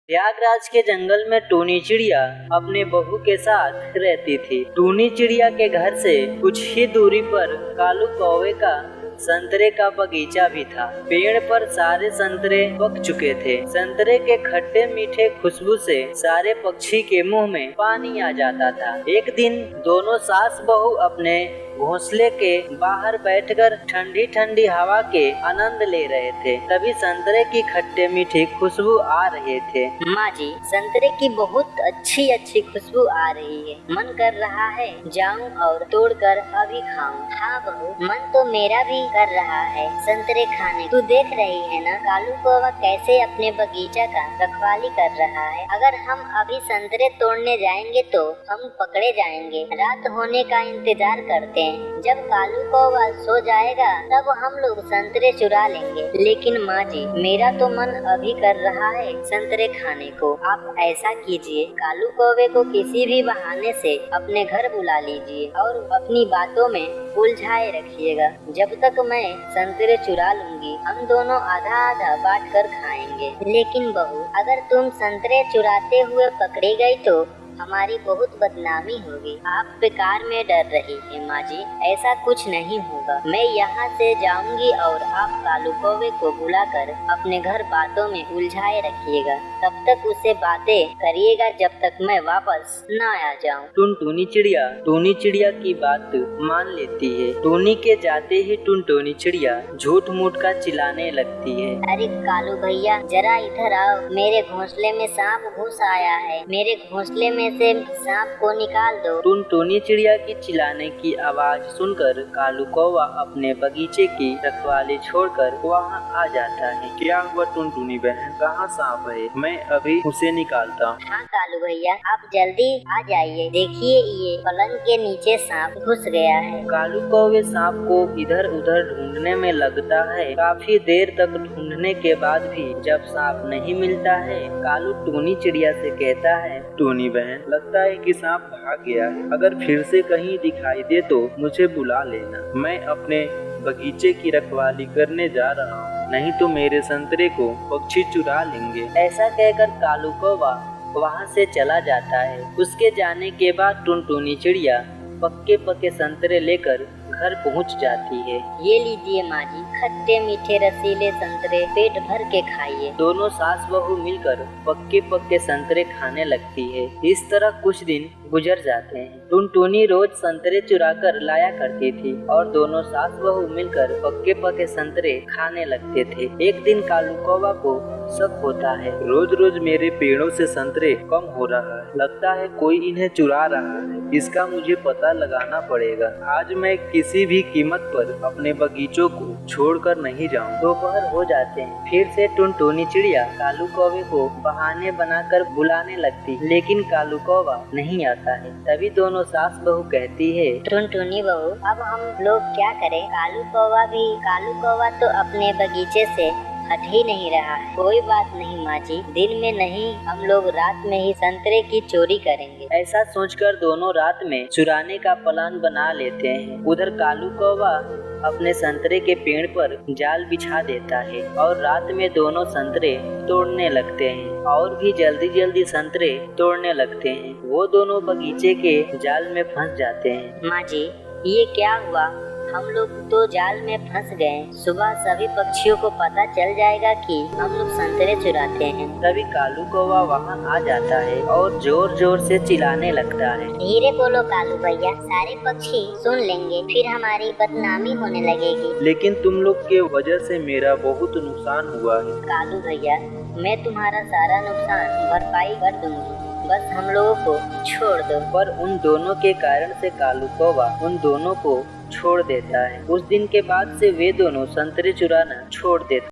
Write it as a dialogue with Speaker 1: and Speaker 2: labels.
Speaker 1: प्रयागराज के जंगल में टूनी चिड़िया अपने बहू के साथ रहती थी। टूनी चिड़िया के घर से कुछ ही दूरी पर कालू कौवे का संतरे का बगीचा भी था। पेड़ पर सारे संतरे पक चुके थे। संतरे के खट्टे मीठे खुशबू से सारे पक्षी के मुंह में पानी आ जाता था। एक दिन दोनों सास बहू अपने घोंसले के बाहर बैठकर ठंडी ठंडी हवा के आनंद ले रहे थे। तभी संतरे की खट्टे मीठी खुशबू आ रहे थे।
Speaker 2: माँ जी, संतरे की बहुत अच्छी अच्छी खुशबू आ रही है। मन कर रहा है जाऊं और तोड़कर अभी खाऊं। हाँ बहू, मन तो मेरा भी कर रहा है संतरे खाने। तू देख रही है ना कालू कौवा कैसे अपने बगीचा का रखवाली कर रहा है। अगर हम अभी संतरे तोड़ने जाएंगे तो हम पकड़े जाएंगे। रात होने का इंतजार करते हैं। जब कालू कौवा सो जाएगा तब हम लोग संतरे चुरा लेंगे। लेकिन माँ जी, मेरा तो मन अभी कर रहा है संतरे खाने को। आप ऐसा कीजिए, कालू कौवे को किसी भी बहाने से अपने घर बुला लीजिए और अपनी बातों में उलझाए रखिएगा। जब तक मैं संतरे चुरा लूंगी, हम दोनों आधा आधा बांट कर खाएंगे। लेकिन बहू, अगर तुम संतरे चुराते हुए पकड़ी गई तो हमारी बहुत बदनामी होगी। आप बेकार में डर रही है माँ जी, ऐसा कुछ नहीं होगा। मैं यहाँ से जाऊंगी और आप कालू कौवे को बुलाकर अपने घर बातों में उलझाए रखिएगा। तब तक उसे बातें करिएगा जब तक मैं वापस न आ जाऊँ।
Speaker 1: टूनी चिड़िया की बात मान लेती है। टूनी के जाते ही टूनी चिड़िया झूठ मूठ का चिल्लाने लगती है।
Speaker 2: अरे कालू भैया, जरा इधर आओ। मेरे घोंसले में सांप घुस आया है। मेरे घोंसले में से सांप को निकाल दो।
Speaker 1: टूनी चिड़िया की चिल्लाने की आवाज सुनकर कालू कौवा अपने बगीचे की रखवाली छोड़कर वहाँ आ जाता है।
Speaker 3: क्या हुआ टुनटुनी बहन, कहाँ सांप है? मैं अभी उसे निकालता हूँ।
Speaker 2: हाँ कालू भैया, आप जल्दी आ जाइए। देखिए, ये पलंग के नीचे सांप घुस गया है।
Speaker 1: कालू कौवे सांप को इधर उधर ढूंढने में लगता है। काफी देर तक ढूंढने के बाद भी जब सांप नहीं मिलता है, कालू टूनी चिड़िया से कहता है,
Speaker 3: टूनी बहन, लगता है कि सांप भाग गया है। अगर फिर से कहीं दिखाई दे तो मुझे बुला लेना। मैं अपने बगीचे की रखवाली करने जा रहा हूँ, नहीं तो मेरे संतरे को पक्षी चुरा लेंगे।
Speaker 1: ऐसा कहकर कालू कौवा वहाँ से चला जाता है। उसके जाने के बाद टूनी चिड़िया पक्के पक्के संतरे लेकर घर पहुँच जाती है।
Speaker 2: ये लीजिए माँ जी, खट्टे मीठे रसीले संतरे, पेट भर के खाइए।
Speaker 1: दोनों सास बहू मिलकर पक्के पक्के संतरे खाने लगती है। इस तरह कुछ दिन गुजर जाते हैं। टूनी रोज संतरे चुरा कर लाया करती थी और दोनों सास बहू मिलकर पक्के पक्के संतरे खाने लगते थे। एक दिन कालू कौवा को शक होता है,
Speaker 3: रोज रोज मेरे पेड़ों से संतरे कम हो रहा है। लगता है कोई इन्हें चुरा रहा है। इसका मुझे पता लगाना पड़ेगा। आज मैं किसी भी कीमत पर अपने बगीचों को छोड़कर नहीं जाऊँ।
Speaker 1: दोपहर हो जाते हैं। फिर से टूनी चिड़िया कालू कौवे को बहाने बनाकर बुलाने लगती, लेकिन कालू कौवा नहीं आता है। तभी दोनों सास बहू कहती है,
Speaker 2: टूनी बहू, अब हम लोग क्या करें? कालू कौवा तो अपने बगीचे से हट ही नहीं रहा है। कोई बात नहीं माँ जी, दिन में नहीं, हम लोग रात में ही संतरे की चोरी करेंगे।
Speaker 1: ऐसा सोचकर दोनों रात में चुराने का प्लान बना लेते हैं। उधर कालू कौवा अपने संतरे के पेड़ पर जाल बिछा देता है और रात में दोनों संतरे तोड़ने लगते हैं और भी जल्दी जल्दी संतरे तोड़ने लगते हैं। वो दोनों बगीचे के जाल में फंस जाते हैं।
Speaker 2: माँ जी, ये क्या हुआ? हम लोग तो जाल में फंस गए। सुबह सभी पक्षियों को पता चल जाएगा कि हम लोग संतरे चुराते हैं।
Speaker 1: तभी कालू कौवा वहाँ आ जाता है और जोर जोर से चिल्लाने लगता है,
Speaker 2: धीरे बोलो कालू भैया, सारे पक्षी सुन लेंगे, फिर हमारी बदनामी होने लगेगी।
Speaker 3: लेकिन तुम लोग के वजह से मेरा बहुत नुकसान हुआ है।
Speaker 2: कालू भैया, मैं तुम्हारा सारा नुकसान भरपाई कर दूंगी, बस हम लोगों को छोड़ दो।
Speaker 1: पर उन दोनों के कारण से कालू कौवा उन दोनों को छोड़ देता है। उस दिन के बाद से वे दोनों संतरे चुराना छोड़ देते।